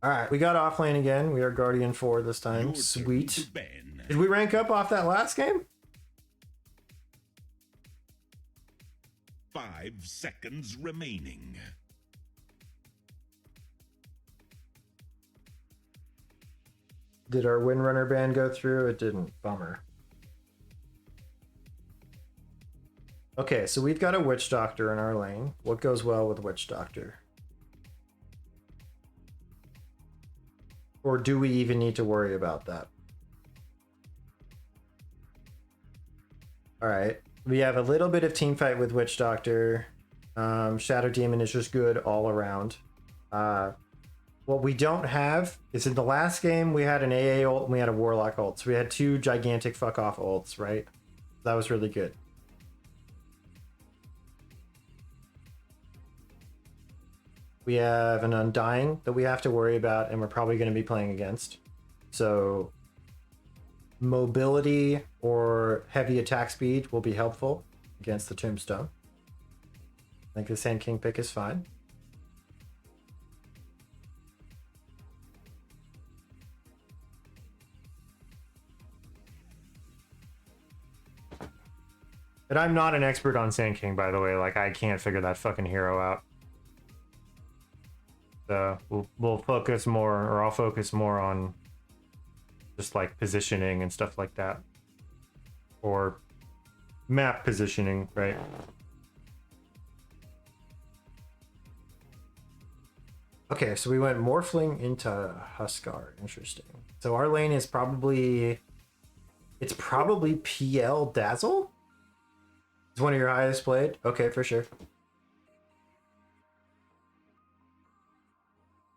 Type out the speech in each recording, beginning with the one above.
All right, we got off lane again. We are Guardian 4 this time. Sweet. Did we rank up off that last game? 5 seconds remaining. Did our Windrunner ban go through? It didn't. Bummer. Okay, so we've got a Witch Doctor in our lane. What goes well with Witch Doctor? Or do we even need to worry about that? All right, we have a little bit of team fight with Witch Doctor. Shadow Demon is just good all around. What we don't have is in the last game we had an AA ult and we had a Warlock ult. So we had 2 gigantic fuck off ults, right? That was really good. We have an Undying that we have to worry about and we're probably going to be playing against. So mobility or heavy attack speed will be helpful against the Tombstone. I think the Sand King pick is fine. And I'm not an expert on Sand King, by the way. Like, I can't figure that fucking hero out. So we'll focus more, or I'll focus more on just like positioning and stuff like that. Or map positioning, right? Okay, so we went Morphling into Huskar. Interesting. So our lane is probably... It's probably PL Dazzle? It's one of your highest played? Okay, for sure.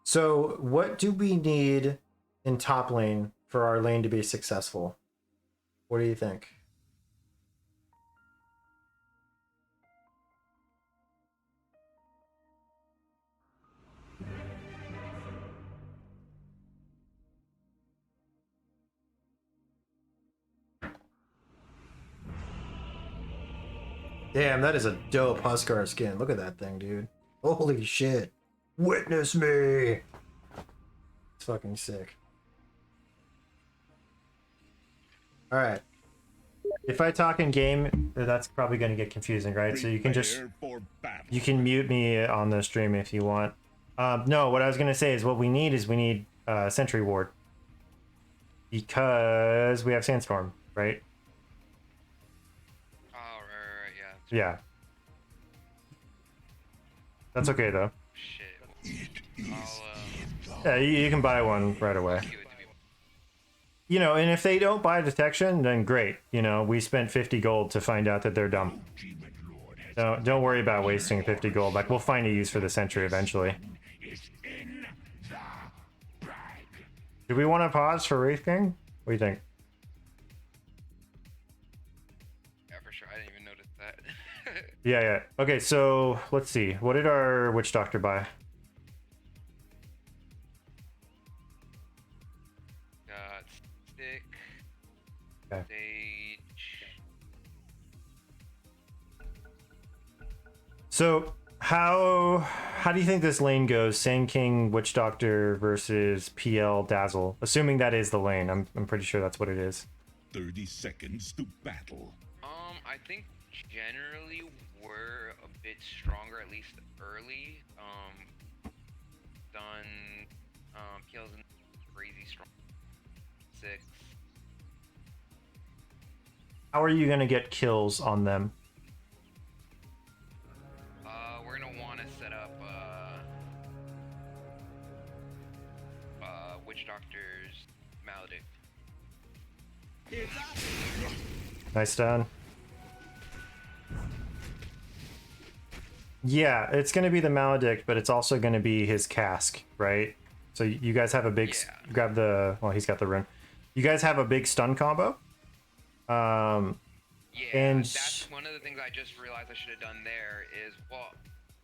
So what do we need in top lane for our lane to be successful? What do you think? Damn, that is a dope Huskar skin. Look at that thing, dude. Holy shit. Witness me! It's fucking sick. Alright. If I talk in game, that's probably going to get confusing, right? So you can just... You can mute me on the stream if you want. No, what I was going to say is what we need is we need Sentry Ward. Because we have Sandstorm, right? Oh, right, yeah. Yeah. That's okay, though. Shit. Yeah, you can buy one right away. You know, and if they don't buy detection, then great. You know, we spent 50 gold to find out that they're dumb. So don't worry about wasting 50 gold. Like, we'll find a use for the sentry eventually. Do we want to pause for Wraith King? What do you think? Yeah, for sure. I didn't even notice that. Yeah. Okay, so let's see. What did our Witch Doctor buy? Got stick. Okay. Stage. So how do you think this lane goes? Sand King, Witch Doctor versus PL Dazzle. Assuming that is the lane. I'm pretty sure that's what it is. 30 seconds to battle. I think generally we're a bit stronger, at least early. Done kills in crazy strong 6. How are you gonna get kills on them? We're gonna want to set up Witch Doctor's Maledict. Nice done. Yeah, it's going to be the Maledict, but it's also going to be his cask, right? So you guys have a big... Yeah. Grab the... Well, he's got the rune. You guys have a big stun combo? Yeah, and that's one of the things I just realized I should have done there is, well,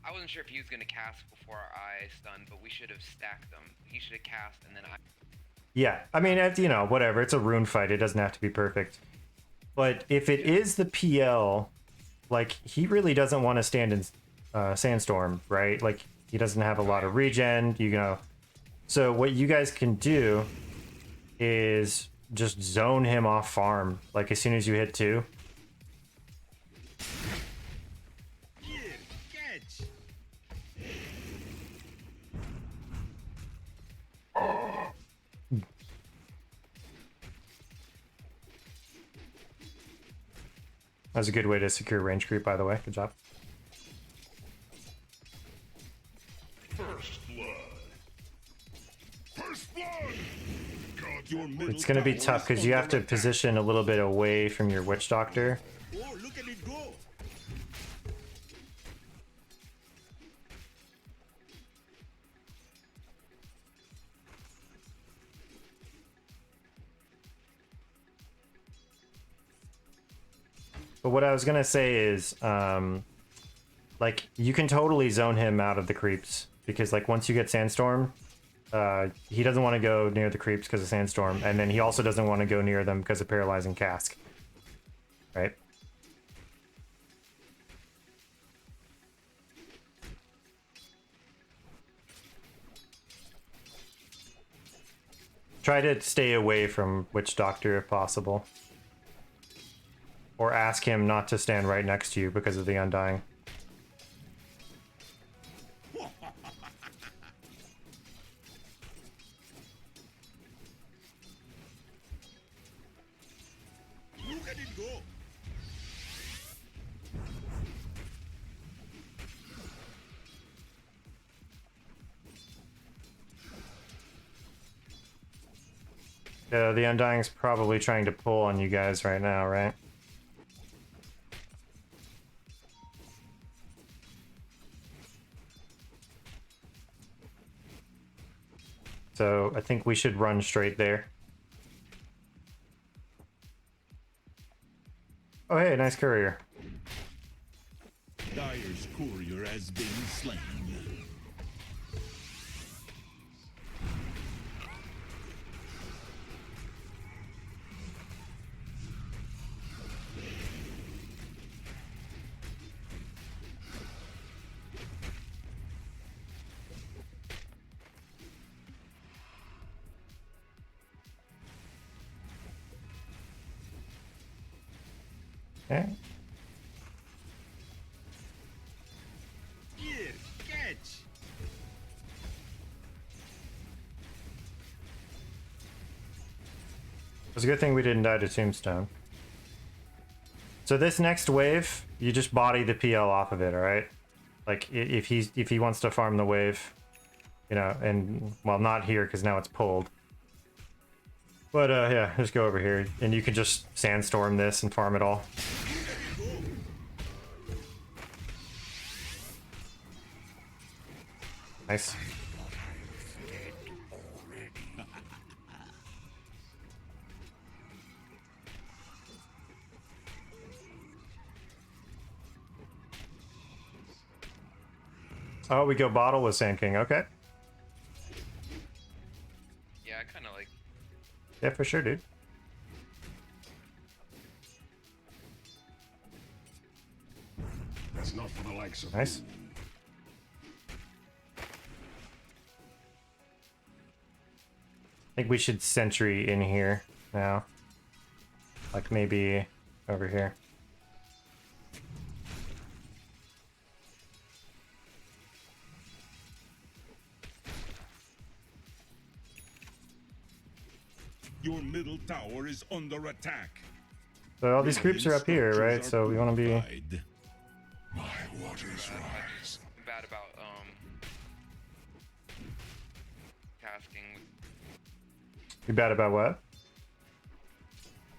I wasn't sure if he was going to cast before I stunned, but we should have stacked them. He should have cast, and then I... Yeah, I mean, you know, whatever. It's a rune fight. It doesn't have to be perfect. But if it is the PL, like, he really doesn't want to stand in Sandstorm, right? Like, he doesn't have a lot of regen, you know. So what you guys can do is just zone him off farm, like as soon as you hit 2. Here, catch. That's a good way to secure range creep, by the way. Good job. First blood. First blood. God, your middle It's gonna be tower tough is because you have under to attack. position a little bit away from your Witch Doctor. Oh, look at it go. But what I was gonna say is, like, you can totally zone him out of the creeps because, like, once you get Sandstorm, he doesn't want to go near the creeps because of Sandstorm, and then he also doesn't want to go near them because of Paralyzing Cask. Right? Try to stay away from Witch Doctor if possible. Or ask him not to stand right next to you because of the Undying. Look at it go. The Undying's probably trying to pull on you guys right now, right? So I think we should run straight there. Oh hey, nice courier. Dyer's courier has been slain. Okay. Here, catch. It's a good thing we didn't die to Tombstone. So this next wave, you just body the PL off of it, alright? Like, if he wants to farm the wave, you know, and, well, not here, because now it's pulled. But, yeah, just go over here, and you can just Sandstorm this and farm it all. Nice. Oh, we go bottle with Sand King, okay. Yeah, I kind of like. Yeah, for sure, dude. That's not for the likes of Nice. you. I think we should sentry in here now. Like maybe over here. Your middle tower is under attack. So all these creeps are up here, right? So we want to be... My waters rise. I'm bad about tasking. You bad about what?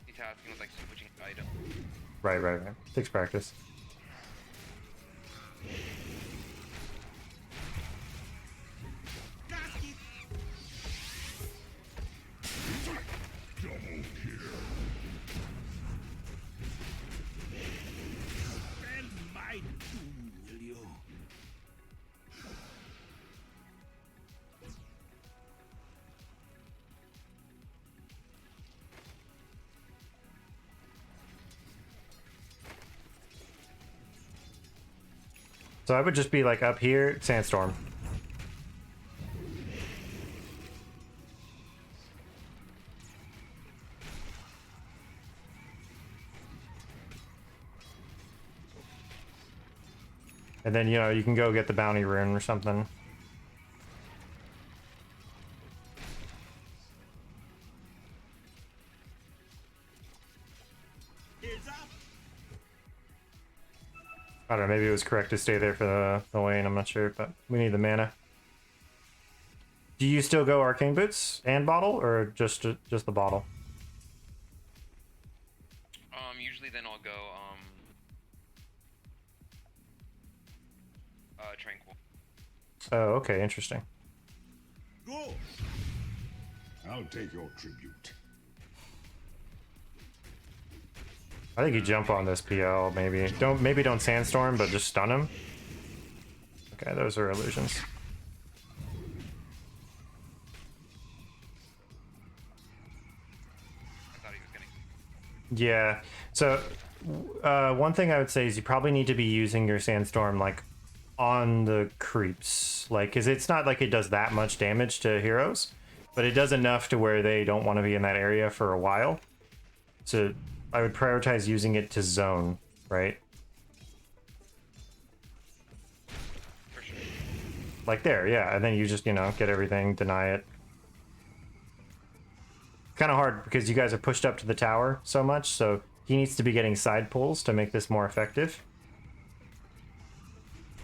Tasking with like switching items. Right. Takes practice. Double kill. Spend my doom, will you? So I would just be like up here, Sandstorm. And then, you know, you can go get the bounty rune or something. I don't know, maybe it was correct to stay there for the lane, I'm not sure, but we need the mana. Do you still go Arcane Boots and Bottle, or just the Bottle? Usually then I'll go, Tranquil. Oh, okay, interesting. Go. I'll take your tribute. I think you jump on this PL, maybe. Don't Sandstorm, but just stun him. Okay, those are illusions. I thought he was gonna... Yeah, so one thing I would say is you probably need to be using your Sandstorm, like, on the creeps. Like, because it's not like it does that much damage to heroes, but it does enough to where they don't want to be in that area for a while. So I would prioritize using it to zone, right? For sure. Like there, yeah, and then you just, you know, get everything, deny it. Kind of hard because you guys are pushed up to the tower so much, so he needs to be getting side pulls to make this more effective.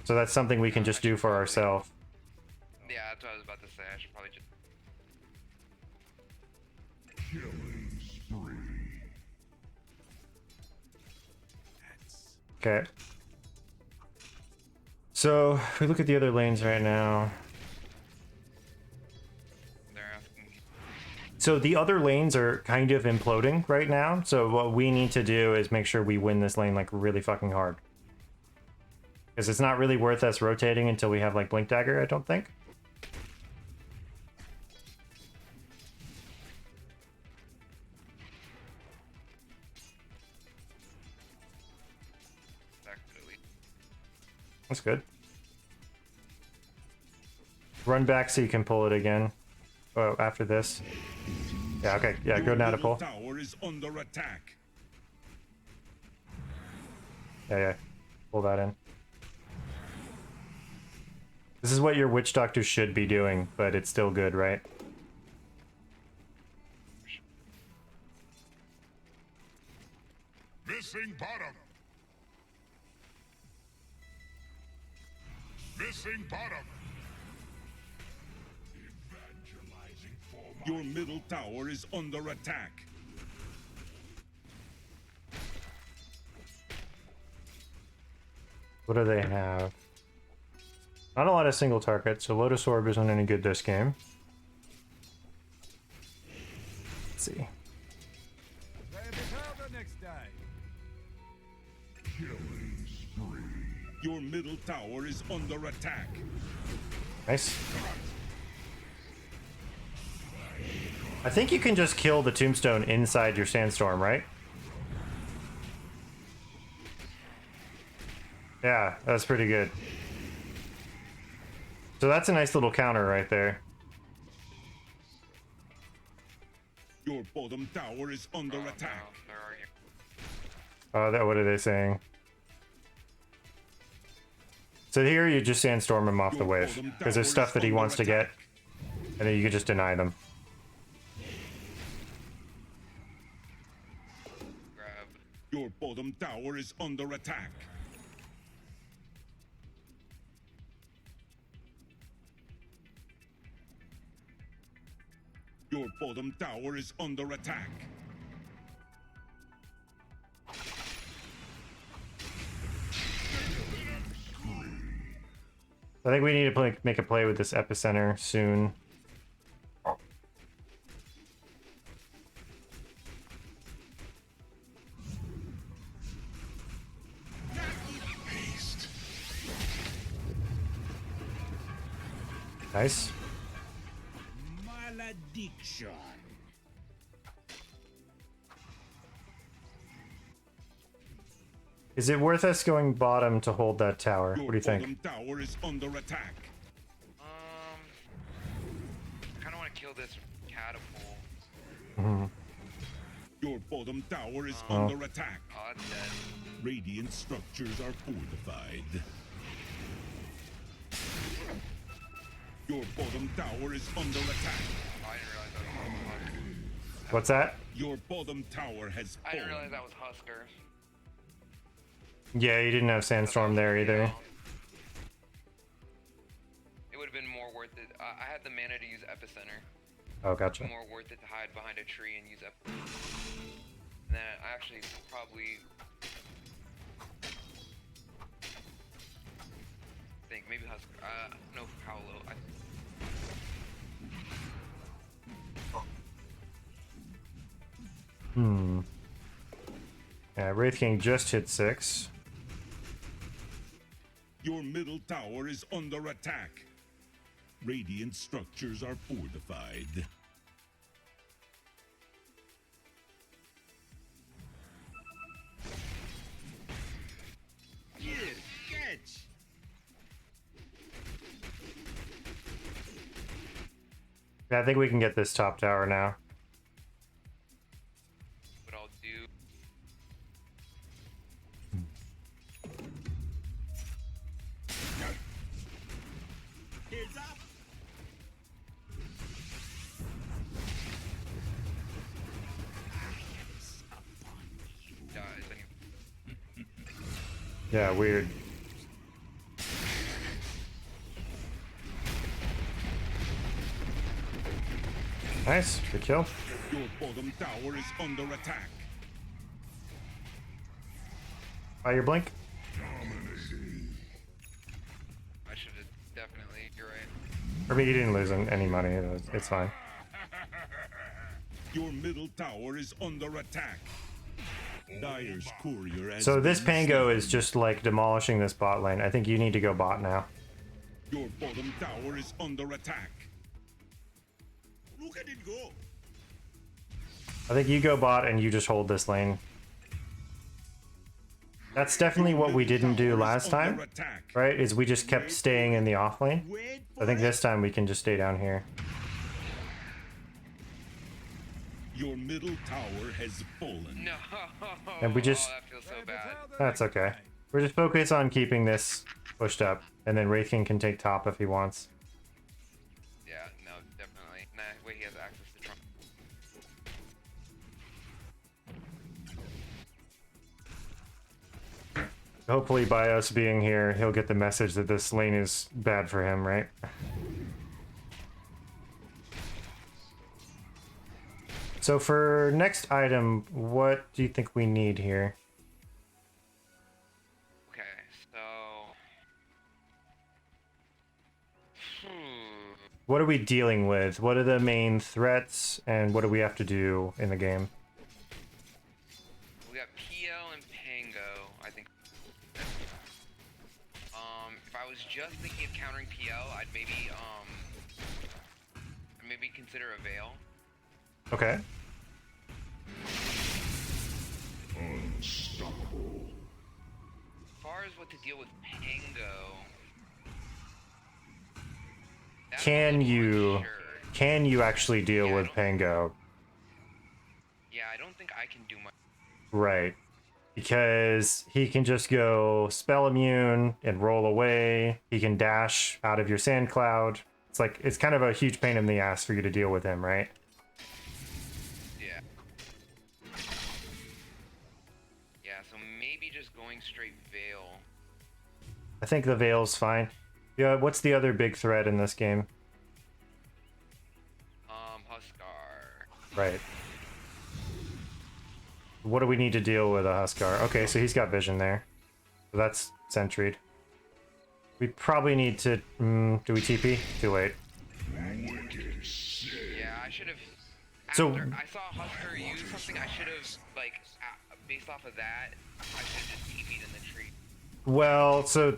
So that's something we can just do for ourselves. Yeah, that's what I was about to say. I should probably just... Killing spree. Okay. So if we look at the other lanes right now. They're asking... So the other lanes are kind of imploding right now. So what we need to do is make sure we win this lane like really fucking hard. Because it's not really worth us rotating until we have like Blink Dagger, I don't think. That's good. Run back so you can pull it again. Oh, after this. Yeah, okay. Yeah, go now to pull. Tower is under attack. Yeah. Pull that in. This is what your Witch Doctor should be doing, but it's still good, right? Missing bottom. Missing bottom. Evangelizing for your middle tower is under attack. What do they have? Not a lot of single targets, so Lotus Orb isn't any good this game. Let's see. Killing spree. Your middle tower is under attack. Nice. I think you can just kill the Tombstone inside your Sandstorm, right? Yeah, that's pretty good. So that's a nice little counter right there. Your bottom tower is under attack. No, they're arguing. What are they saying? So here you just Sandstorm him off the wave, because there's stuff that he wants to get, and then you can just deny them. Grab. Your bottom tower is under attack. Your bottom tower is under attack. I think we need to make a play with this Epicenter soon. Nice. Malediction. Is it worth us going bottom to hold that tower? What do you think? Your bottom tower is under attack. I kind of want to kill this catapult. Your bottom tower is under attack. Oh, it's dead. Radiant structures are fortified. Your bottom tower is under attack. Oh, I didn't realize that was Husker. What's that? Your bottom tower has I didn't realize fallen. that was Husker. Yeah, you didn't have Sandstorm there either. It would have been more worth it. I had the mana to use Epicenter. Oh, gotcha. More worth it to hide behind a tree and use Epicenter. And then I actually probably think maybe Husker. No, Paolo. Yeah, Wraith King just hit 6. Your middle tower is under attack. Radiant structures are fortified. Catch! Yeah, I think we can get this top tower now. What I'll do. Heads up! Dies anyway. Yeah, weird. Nice, good kill. Your bottom tower is under attack. Buy your blink. I should have definitely. You're right. I mean, you didn't lose any money. It's fine. Your middle tower is under attack. Dire's courier has So this been Pango slain. is just like demolishing this bot lane. I think you need to go bot now. Your bottom tower is under attack. Look at it go. I think you go bot and you just hold this lane. That's definitely what we didn't do last time, right? Is we just kept staying in the off lane. Wait I think this time we can just stay down here. Your middle tower has fallen. No. And we just- Oh, that feels so bad. That's okay. We're just focused on keeping this pushed up, and then Wraith King can take top if he wants. Yeah. No. Definitely. Nah. Wait. He has access to Trump. Hopefully by us being here, he'll get the message that this lane is bad for him, right? So for next item, what do you think we need here? Okay. So. What are we dealing with? What are the main threats, and what do we have to do in the game? We got PL and Pango, I think. If I was just thinking of countering PL, I'd maybe consider a Veil. Okay. As far as what to deal with Pango, that's Can a little you unsure. can you actually deal Yeah, I with don't- Pango? Yeah, I don't think I can do much. Right. Because he can just go spell immune and roll away. He can dash out of your sand cloud. It's like it's kind of a huge pain in the ass for you to deal with him, right? Yeah. Yeah, so maybe just going straight Veil. I think the Veil's fine. Yeah, what's the other big threat in this game? Huskar. Right. What do we need to deal with a Huskar? Okay, so he's got vision there. So that's sentryed. We probably need to... do we TP? Too late. Yeah, I should have. So- I saw Husker use something. I should have, like, based off of that, I should have just TP'd in the tree. Well, so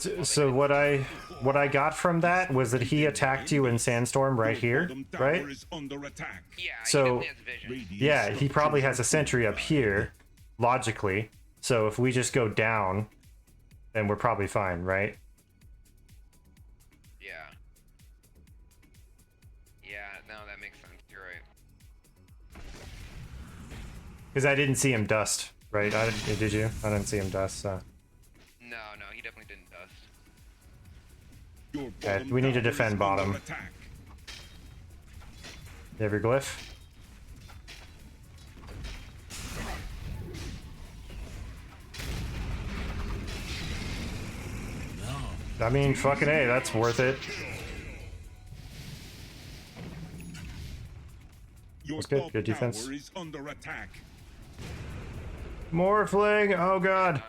what I got from that was that he attacked you in Sandstorm right Your here, bottom tower right? is under attack. Yeah, So- he definitely has vision. Radiant Yeah, he probably has a structures sentry up fortified. here, logically. So if we just go down, then we're probably fine, right? Yeah. Yeah, no, that makes sense. You're right. Because I didn't see him dust, right? Did you? I didn't see him dust, so... No, he definitely didn't dust. Your Okay, bottom we need to tower is defend under bottom. attack. You have your glyph? I mean, fucking A, that's worth it. Your That's good. top Good defense. tower is under attack. Morphling! Oh god.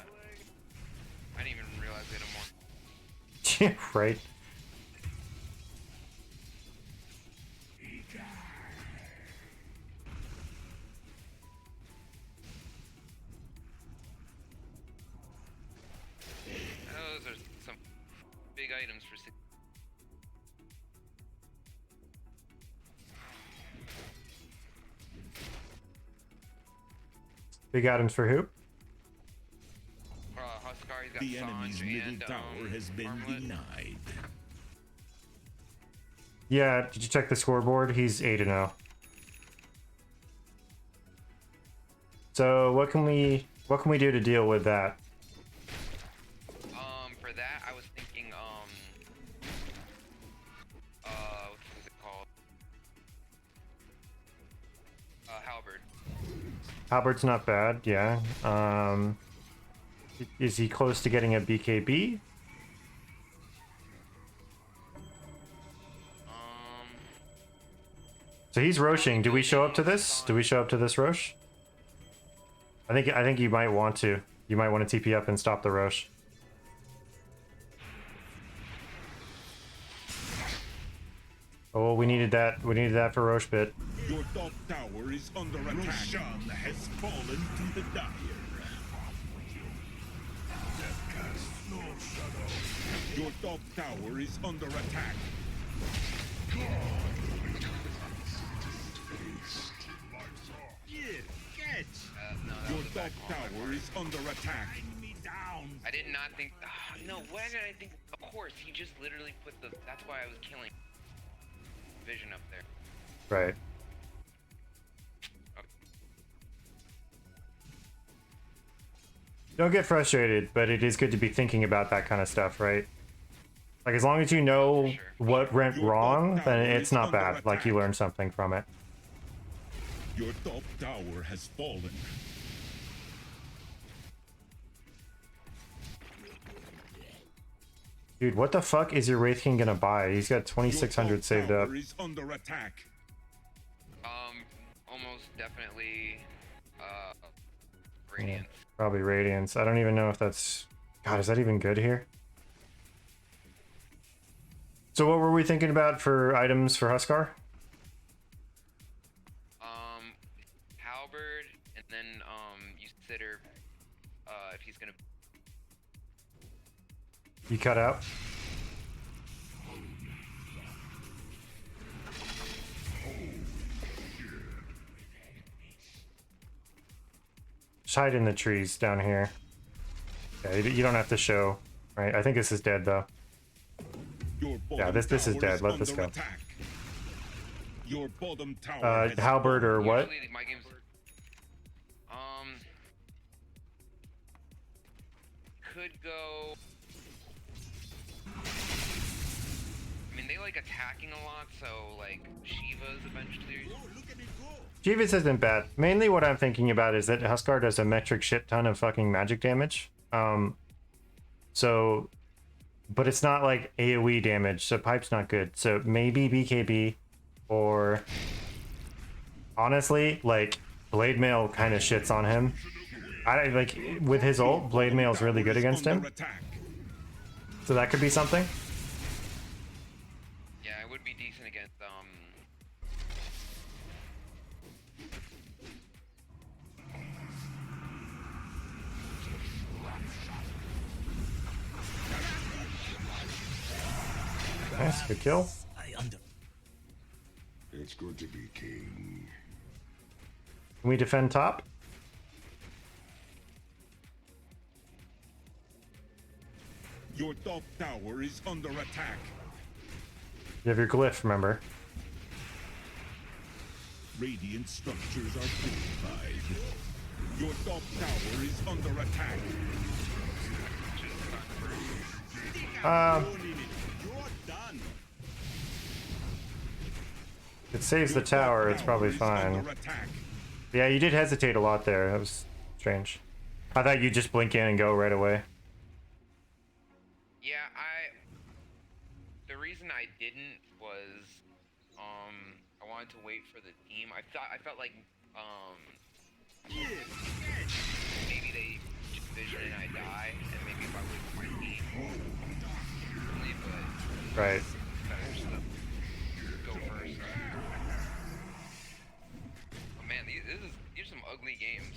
I didn't even realize we had a more. Right. Those are some big items for 6. Big items for who? Huskar, he's got The enemy's Sanj middle and tower has been Armlet. denied. Yeah, did you check the scoreboard? He's 8-0. So what can we do to deal with that? For that, I was thinking, what is it called? Halberd. Halbert's not bad, yeah. Is he close to getting a BKB? So he's roshing. Do we show up to this? Do we show up to this rosh? I think you might want to. You might want to TP up and stop the rosh. Oh, we needed that. We needed that for rosh bit. Your top tower is under attack. Roshan has fallen to the dire. Your top tower is under attack. No, that Your was a bad top call. tower is under attack. I did not think. No, why did I think? Of course, he just literally put the. That's why I was killing. Vision up there. Right. Okay. Don't get frustrated, but it is good to be thinking about that kind of stuff, right? Like, as long as you know Sure. what went wrong, then it's not bad. Like, you learned something from it. Your top tower has fallen. Dude, what the fuck is your Wraith King gonna buy? He's got 2,600 saved up. Is under attack. Almost definitely. Radiant. Probably Radiance. I don't even know if that's... God, is that even good here? So what were we thinking about for items for Huskar? Halberd, and then you consider if he's gonna. You cut out? Just hide in the trees down here. Yeah, you don't have to show, right? I think this is dead though. Yeah, this is dead. Let this go. Attack. Your bottom tower has Halberd or what? Usually my games. Could go. I mean, they like attacking a lot, so like Shiva's eventually. Jeeves isn't bad. Mainly what I'm thinking about is that Huskar does a metric shit ton of fucking magic damage. So, but it's not like AoE damage, so Pipe's not good. So maybe BKB, or honestly, like Blade Mail kind of shits on him. I like with his ult, Blade Mail is really good against him. So that could be something. Yeah, it would be decent against Nice, good kill. It's good to be king. Can we defend top? Your top tower is under attack. You have your glyph, remember? Radiant structures are fortified. Your top tower is under attack. You're done. It saves the tower, it's probably Is fine. under attack. Yeah, you did hesitate a lot there. That was strange. I thought you'd just blink in and go right away. Yeah, the reason I didn't was, I wanted to wait for the team. I felt like, maybe they just vision and I die, and maybe if I wait for my team, but Right. better just go first. Oh man, these are some ugly games.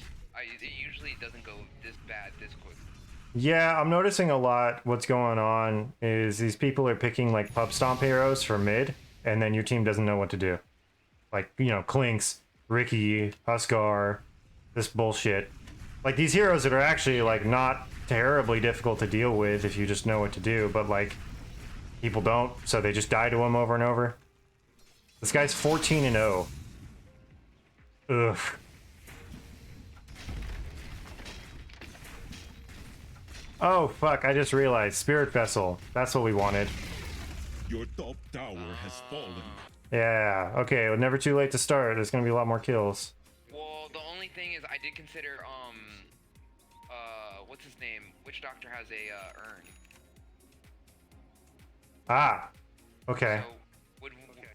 It usually doesn't go this bad this quick. Yeah, I'm noticing a lot what's going on is these people are picking like pub stomp heroes for mid, and then your team doesn't know what to do. Like, you know, Clinks, Ricky, Huskar, this bullshit. Like these heroes that are actually like not terribly difficult to deal with if you just know what to do, but like people don't, so they just die to him over and over. This guy's 14 and 0. Ugh. Oh fuck, I just realized Spirit Vessel. That's what we wanted. Your top tower has fallen. Yeah, okay, well, never too late to start. There's gonna be a lot more kills. Well, the only thing is I did consider what's his name? Witch Doctor has a urn. Ah, okay. So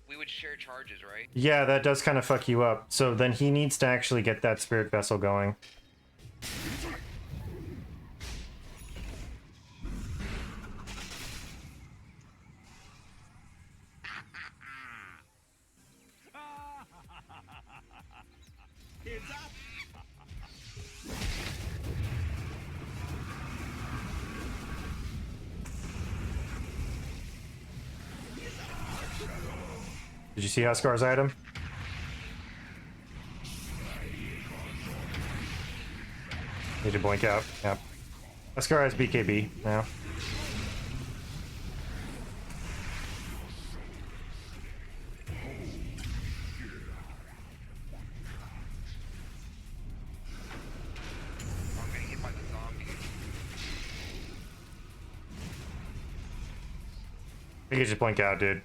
we would share charges, right? Yeah, that does kind of fuck you up. So then he needs to actually get that Spirit Vessel going. Did you see Huskar's item? Need to blink out. Yep. Huskar has BKB now. I'm getting hit by the zombie. You can just blink out, dude.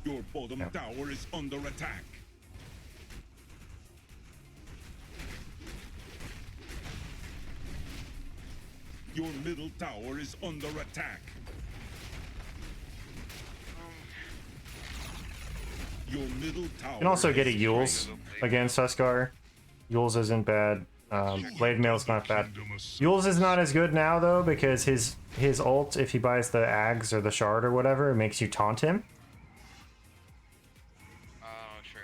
Your bottom tower is under attack. Your middle tower is under attack. Your middle tower. You can also get a is Yules against Huskar. Yules isn't bad. Blade Mail's not bad. Yules is not as good now though because his ult, if he buys the Ags or the Shard or whatever, it makes you taunt him. Oh, true.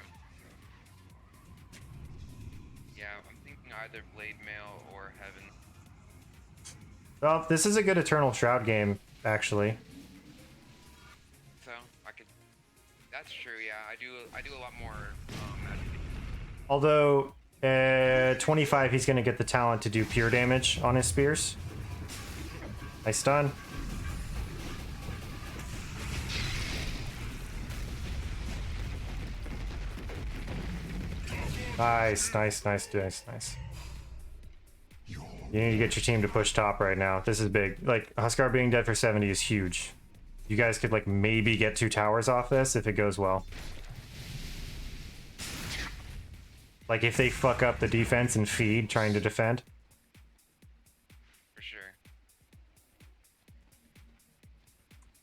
Yeah, I'm thinking either Blade Mail or Heaven. Well, this is a good Eternal Shroud game, actually. So I could. That's true. Yeah, I do a lot more. Although, 25, he's going to get the talent to do pure damage on his spears. Nice stun. Nice, nice, nice, nice, nice. You need to get your team to push top right now. This is big. Like, Huskar being dead for 70 is huge. You guys could, like, maybe get 2 towers off this if it goes well. Like, if they fuck up the defense and feed trying to defend. For sure.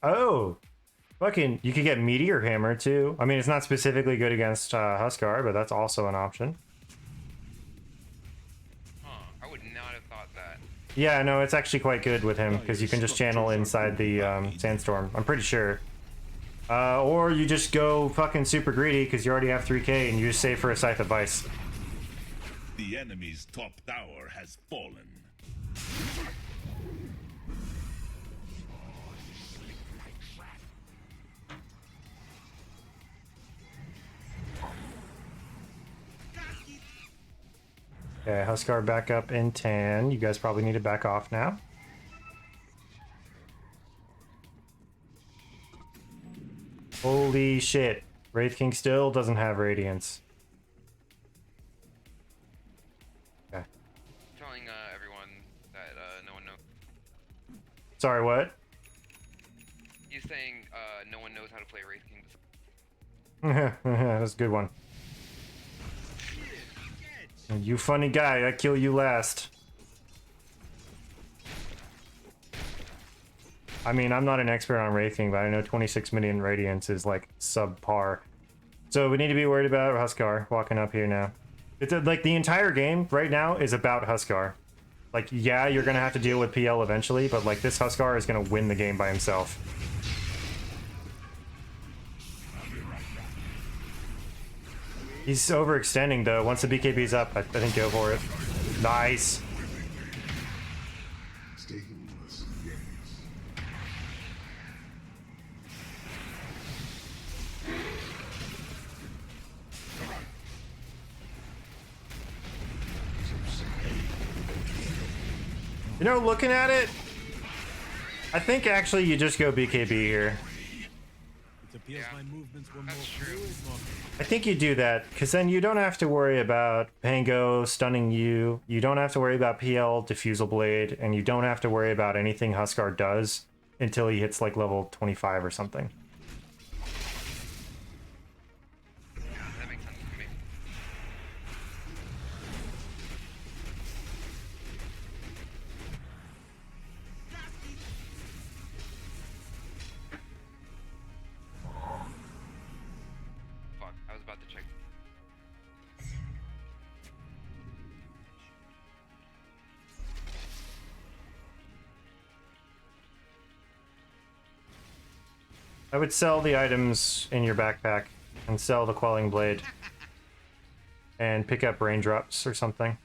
Oh! Fucking, you could get Meteor Hammer, too. I mean, it's not specifically good against Huskar, but that's also an option. Huh. I would not have thought that. Yeah, no, it's actually quite good with him, because you can just channel inside the Sandstorm. I'm pretty sure. Or you just go fucking super greedy, because you already have 3k, and you just save for a Scythe of Vice. The enemy's top tower has fallen. Okay, Huskar back up in 10. You guys probably need to back off now. Holy shit. Wraith King still doesn't have Radiance. Okay. Telling everyone that no one knows. Sorry, what? He's saying no one knows how to play Wraith King. That's a good one. You funny guy, I kill you last. I mean, I'm not an expert on Wraithing, but I know 26 million Radiance is like subpar. So we need to be worried about Huskar walking up here now. It's like the entire game right now is about Huskar. Like, yeah, you're gonna have to deal with PL eventually, but like this Huskar is gonna win the game by himself. He's overextending though. Once the BKB's up, I think go for it. Nice. Stainless, yes. You know, looking at it, I think actually you just go BKB here. It appears my movements were more That's true. fluid, not I think you do that, because then you don't have to worry about Pango stunning you, you don't have to worry about PL Diffusal Blade, and you don't have to worry about anything Huskar does until he hits like level 25 or something. Yeah, that makes sense to me. Fuck, I was about to check. I would sell the items in your backpack and sell the Quelling Blade and pick up raindrops or something.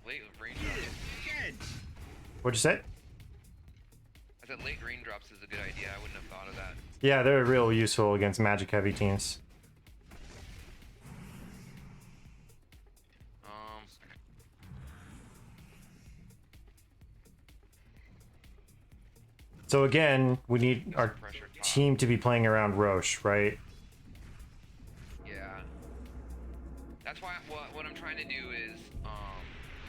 Late raindrops. What'd you say? I said late raindrops is a good idea. I wouldn't have thought of that. Yeah, they're real useful against magic heavy teams. So again, we need our Pressure top. team to be playing around Roche, right? Yeah. That's why what I'm trying to do is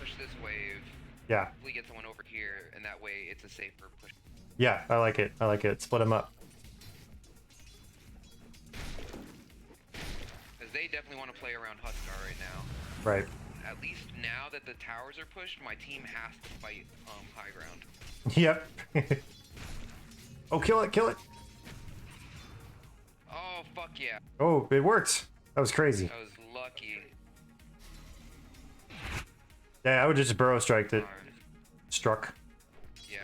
push this wave. Yeah, Hopefully get someone over here, and that way it's a safer push. yeah, I like it. I like it. Split them up. Because they definitely want to play around Huskar right now. Right. At least now that the towers are pushed, my team has to fight high ground. Yep. Oh, kill it, kill it. Oh, fuck yeah. Oh, it worked. That was crazy. I was lucky. Yeah, I would just burrow strike it. Darn. Struck. Yeah.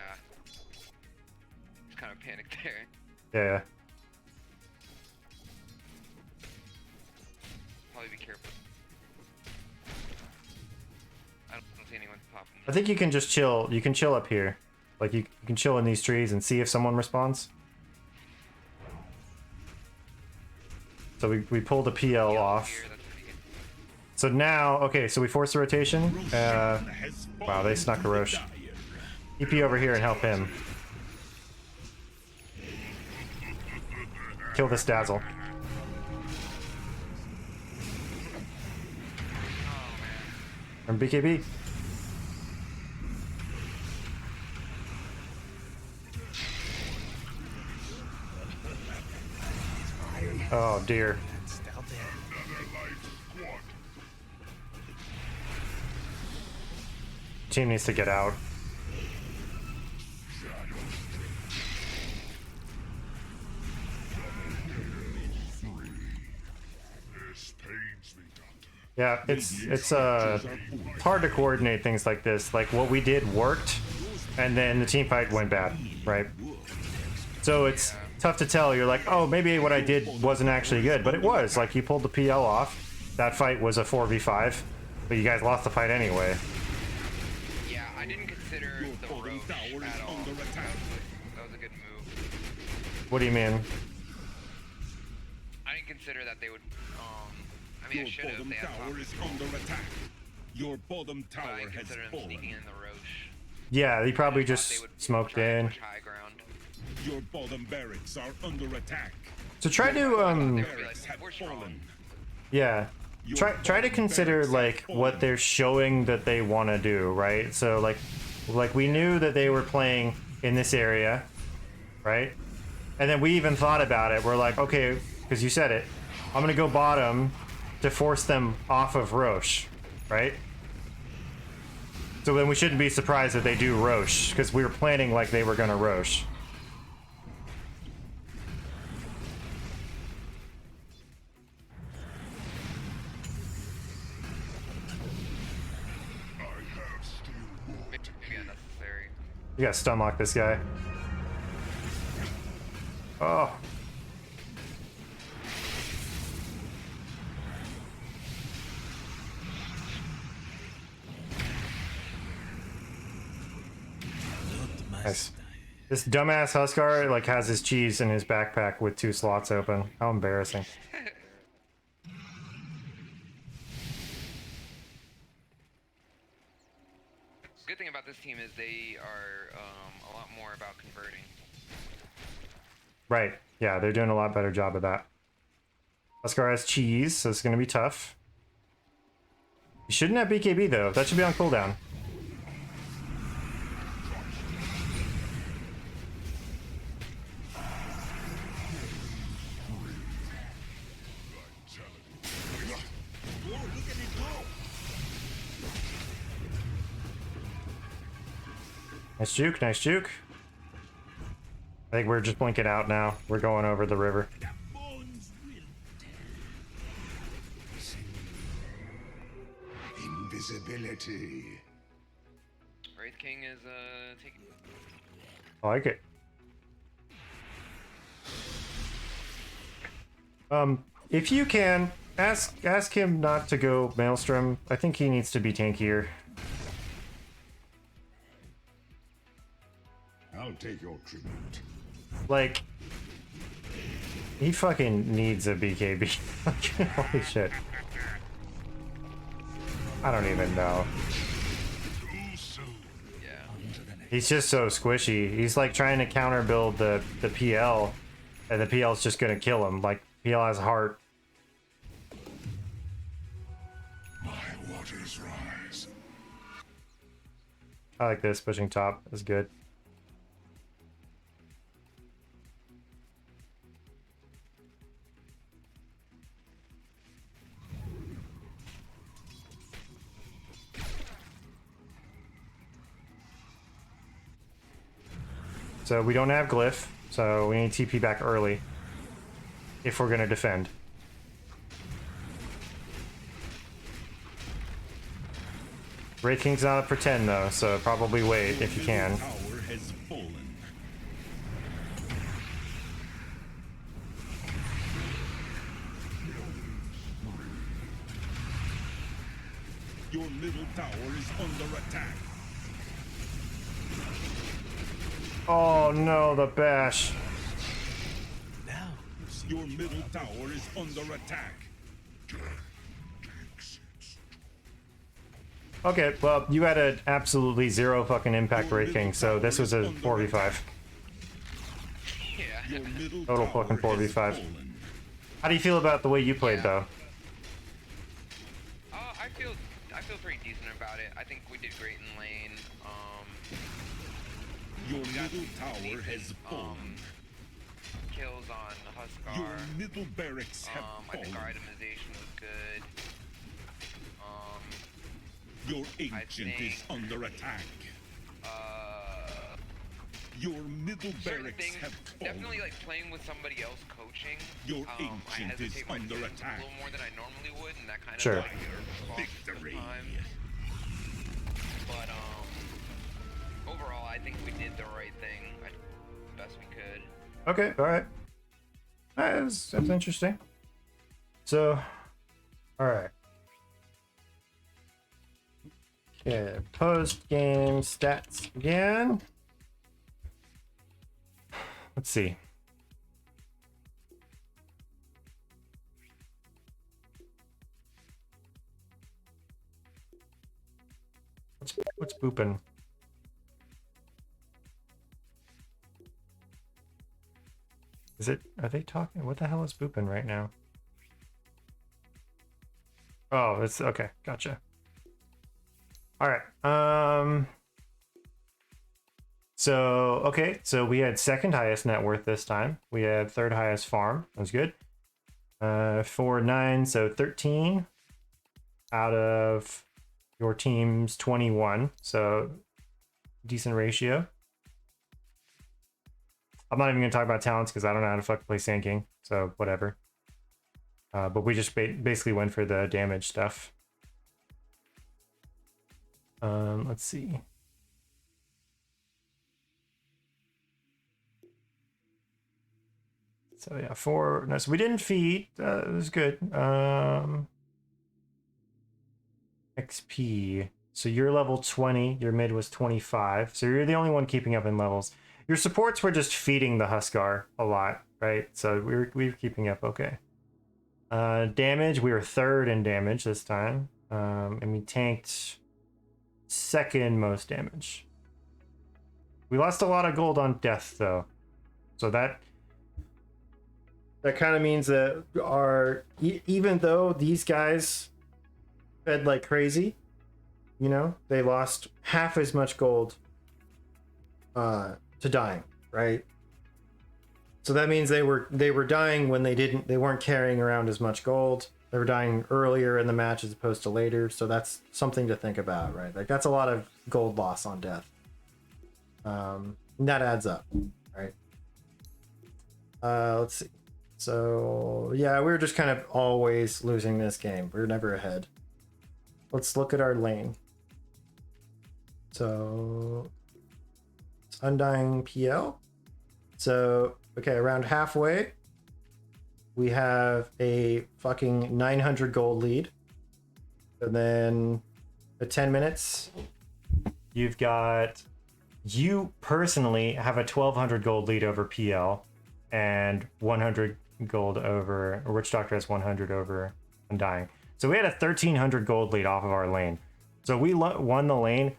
Just kind of panicked there. Yeah. Probably be careful. I don't see anyone popping. I think you can just chill. You can chill up here. Like, you can chill in these trees and see if someone responds. So we pulled a PL off. Here, that's pretty good. So now, okay, so we force the rotation. Wow, they snuck a Roche. EP over here and help him. Kill this Dazzle. From BKB. Oh dear. Team needs to get out. This pains me, Doctor. Yeah, it's hard to coordinate things like this. Like what we did worked, and then the team fight went bad, right? So it's tough to tell. You're like, oh, maybe what I did wasn't actually good, but it was. Like you pulled the PL off. That fight was a 4v5, but you guys lost the fight anyway. Yeah, I didn't consider the Roche tower is at all. under attack. That was a good move. What do you mean? I didn't consider that they would. I mean, I Your should have. bottom They had top, tower is under attack. Your bottom but I tower didn't has consider them fallen. sneaking in the Roche. Yeah, he probably I thought they just would smoked try and in. push high ground. Your bottom barracks are under attack. So try to They would be like, Barracks have we're strong. fallen. yeah. Try to consider like what they're showing that they want to do, right? So like we knew that they were playing in this area, right? And then we even thought about it. We're like, okay, because you said it, I'm gonna go bottom to force them off of Roche, right? So then we shouldn't be surprised that they do Roche, because we were planning like they were gonna Roche. Maybe unnecessary. You gotta stun lock this guy. Oh. Nice. This dumbass Huskar like has his cheese in his backpack with 2 slots open. How embarrassing. Good thing about this team is they are a lot more about converting. Right. Yeah, they're doing a lot better job of that. Huskar has cheese, so it's gonna be tough. You shouldn't have BKB though. That should be on cooldown. Nice juke, nice juke. I think we're just blinking out now. We're going over the river. Invisibility. Wraith King is taking. I like it. If you can, ask him not to go Maelstrom. I think he needs to be tankier. I'll take your tribute. Like, he fucking needs a BKB. Holy shit. I don't even know. Yeah. He's just so squishy. He's like trying to counter build the PL, and the PL's just gonna kill him. Like, PL has heart. My waters rise. I like this. Pushing top is good. So we don't have glyph, so we need TP back early if we're gonna defend. Wraith King's not a pretend though, so probably wait if you can. Tower has fallen. Your middle tower is under attack. Oh no, the bash. Now you see Your middle tower is under attack. Okay, well, you had an absolutely 0 fucking impact Wraith King, so this was a 4v5. Yeah. Your middle Total tower fucking has 4v5. fallen. How do you feel about the way you played, Yeah. though? I feel pretty decent about it. I think we did great in lane. Your We got middle some tower decent, has fallen. kills on Huskar. Your middle barracks have I think our fallen. itemization was good. Your ancient is think- under attack. Uh, Your middle certain barracks things, have fallen. definitely like playing with somebody else coaching. Your I ancient is hesitate my under decisions attack. a little more than I normally would, and that kind of Sure. like Victory. But overall, I think we did the right thing. I did the best we could. Okay, alright. That's interesting. So, alright. Okay, post-game stats again. Let's see. What's booping? Is it, are they talking? What the hell is booping right now? Oh, it's okay. Gotcha. All right. So, okay, so we had second highest net worth this time. We had third highest farm. That was good. 4, 9, so 13 out of your team's 21. So, decent ratio. I'm not even going to talk about talents because I don't know how to fuck play Sand King. So, whatever. But we just basically went for the damage stuff. Let's see. So yeah, 4. No, so we didn't feed. It was good. XP. So you're level 20. Your mid was 25. So you're the only one keeping up in levels. Your supports were just feeding the Huskar a lot, right? So we were keeping up okay. Damage. We were third in damage this time, and we tanked second most damage. We lost a lot of gold on death though, so that kind of means that even though these guys fed like crazy, you know, they lost half as much gold to dying, right? So that means they were dying when they weren't carrying around as much gold. They were dying earlier in the match as opposed to later, so that's something to think about, right? Like that's a lot of gold loss on death. That adds up, right? Let's see. So yeah, we were just kind of always losing this game. We were never ahead. Let's look at our lane. So it's Undying PL. So okay, around halfway, we have a fucking 900 gold lead. And then at 10 minutes, you personally have a 1200 gold lead over PL and 100 gold over, or Witch Doctor has 100 over Undying. So we had a 1300 gold lead off of our lane. So we won the lane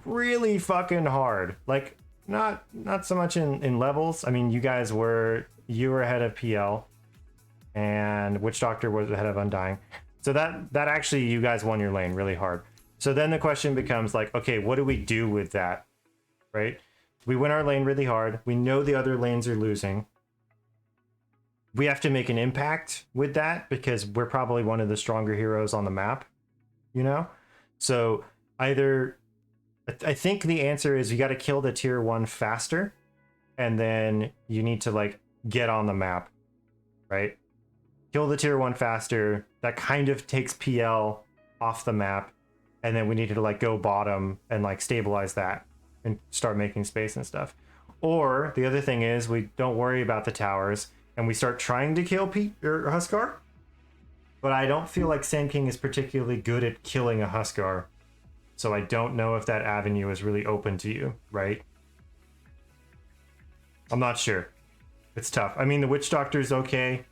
really fucking hard. Like not so much in levels. I mean, you were ahead of PL and Witch Doctor was ahead of Undying. So that actually, you guys won your lane really hard. So then the question becomes like, okay, what do we do with that? Right? We win our lane really hard. We know the other lanes are losing. We have to make an impact with that because we're probably one of the stronger heroes on the map, you know? So either, I think the answer is you got to kill the tier 1 faster, and then you need to like get on the map, right? Kill the tier 1 faster. That kind of takes PL off the map, and then we need to like go bottom and like stabilize that and start making space and stuff. Or the other thing is we don't worry about the towers and we start trying to kill Huskar. But I don't feel like Sand King is particularly good at killing a Huskar. So I don't know if that avenue is really open to you, right? I'm not sure. It's tough. I mean, the Witch Doctor's okay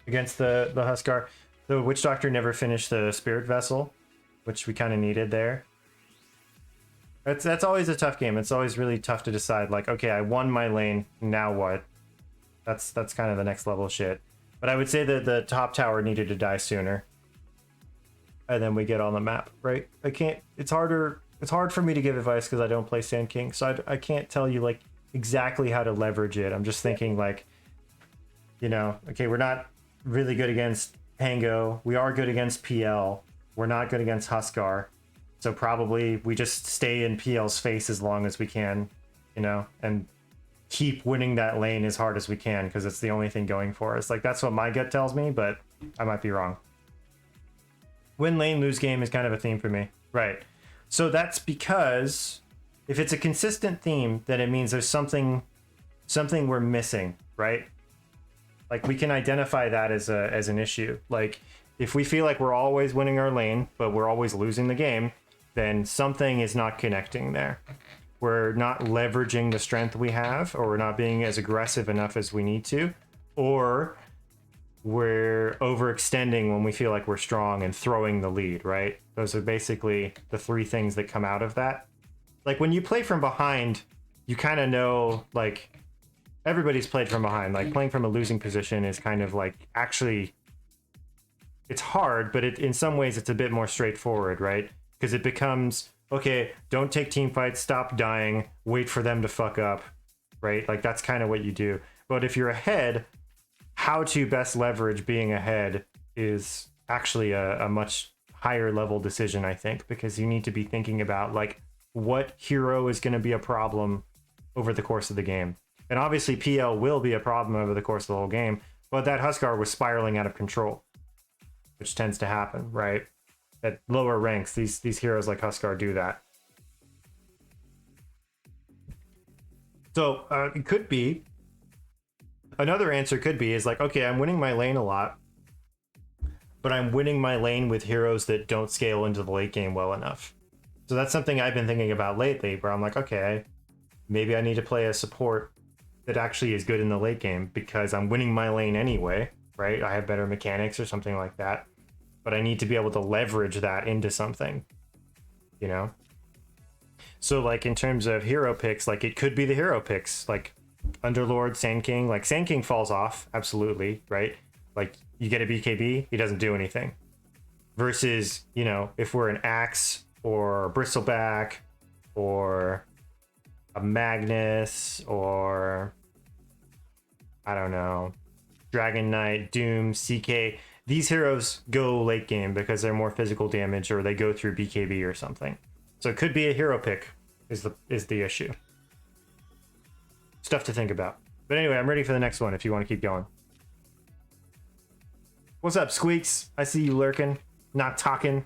against the Huskar. The Witch Doctor never finished the Spirit Vessel, which we kind of needed there. That's always a tough game. It's always really tough to decide, like, okay, I won my lane, now what? That's kind of the next level shit. But I would say that the top tower needed to die sooner. And then we get on the map, right? It's hard for me to give advice because I don't play Sand King, so I can't tell you like exactly how to leverage it. I'm just thinking like, you know, okay, we're not really good against Pango. We are good against PL. We're not good against Huskar. So probably we just stay in PL's face as long as we can, you know, and keep winning that lane as hard as we can because it's the only thing going for us. Like that's what my gut tells me, but I might be wrong. Win lane, lose game is kind of a theme for me. Right. So that's because if it's a consistent theme, then it means there's something we're missing, right? Like we can identify that as an issue. Like if we feel like we're always winning our lane, but we're always losing the game, then something is not connecting there. We're not leveraging the strength we have, or we're not being as aggressive enough as we need to, or we're overextending when we feel like we're strong and throwing the lead, right? Those are basically the three things that come out of that. Like when you play from behind, you kind of know, like everybody's played from behind. Like playing from a losing position is kind of like, actually, it's hard, but in some ways it's a bit more straightforward, right? Because it becomes, okay, don't take team fights, stop dying, wait for them to fuck up, right? Like that's kind of what you do. But if you're ahead, how to best leverage being ahead is actually a much higher level decision, I think, because you need to be thinking about like what hero is going to be a problem over the course of the game. And obviously PL will be a problem over the course of the whole game, but that Huskar was spiraling out of control, which tends to happen, right? At lower ranks, these heroes like Huskar do that. So it could be, another answer could be is like, okay, I'm winning my lane a lot, but I'm winning my lane with heroes that don't scale into the late game well enough. So that's something I've been thinking about lately, where I'm like, okay, maybe I need to play a support that actually is good in the late game because I'm winning my lane anyway, right? I have better mechanics or something like that, but I need to be able to leverage that into something, you know? So like in terms of hero picks, like it could be the hero picks, like Underlord, Sand King. Like Sand King falls off, absolutely, right? Like you get a BKB, he doesn't do anything. Versus, you know, if we're an Axe or a Bristleback or a Magnus or I don't know, Dragon Knight, Doom, CK, these heroes go late game because they're more physical damage or they go through BKB or something. So it could be a hero pick is the issue. Stuff to think about. But anyway, I'm ready for the next one if you want to keep going. What's up, Squeaks? I see you lurking, not talking.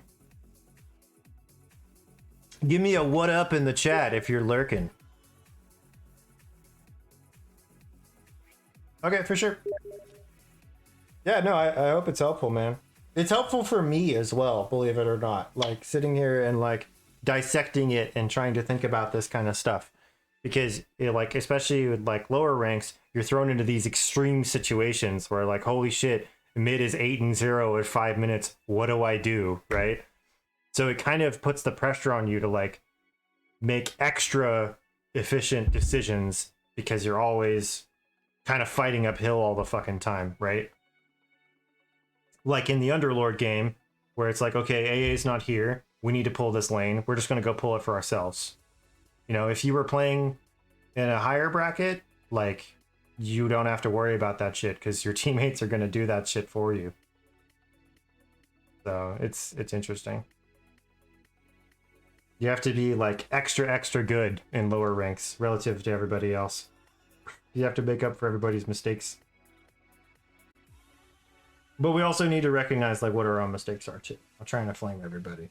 Give me a what up in the chat if you're lurking. Okay, for sure. Yeah, no, I hope it's helpful, man. It's helpful for me as well, believe it or not. Like sitting here and like dissecting it and trying to think about this kind of stuff. Because like, especially with like lower ranks, you're thrown into these extreme situations where like, holy shit, mid is 8-0 at 5 minutes. What do I do? Right? So it kind of puts the pressure on you to like make extra efficient decisions because you're always kind of fighting uphill all the fucking time, right? Like in the Underlord game, where it's like, okay, AA's not here. We need to pull this lane. We're just going to go pull it for ourselves. You know, if you were playing in a higher bracket, like, you don't have to worry about that shit because your teammates are going to do that shit for you. So it's interesting. You have to be like extra good in lower ranks relative to everybody else. You have to make up for everybody's mistakes. But we also need to recognize like what our own mistakes are too. I'm trying to flame everybody.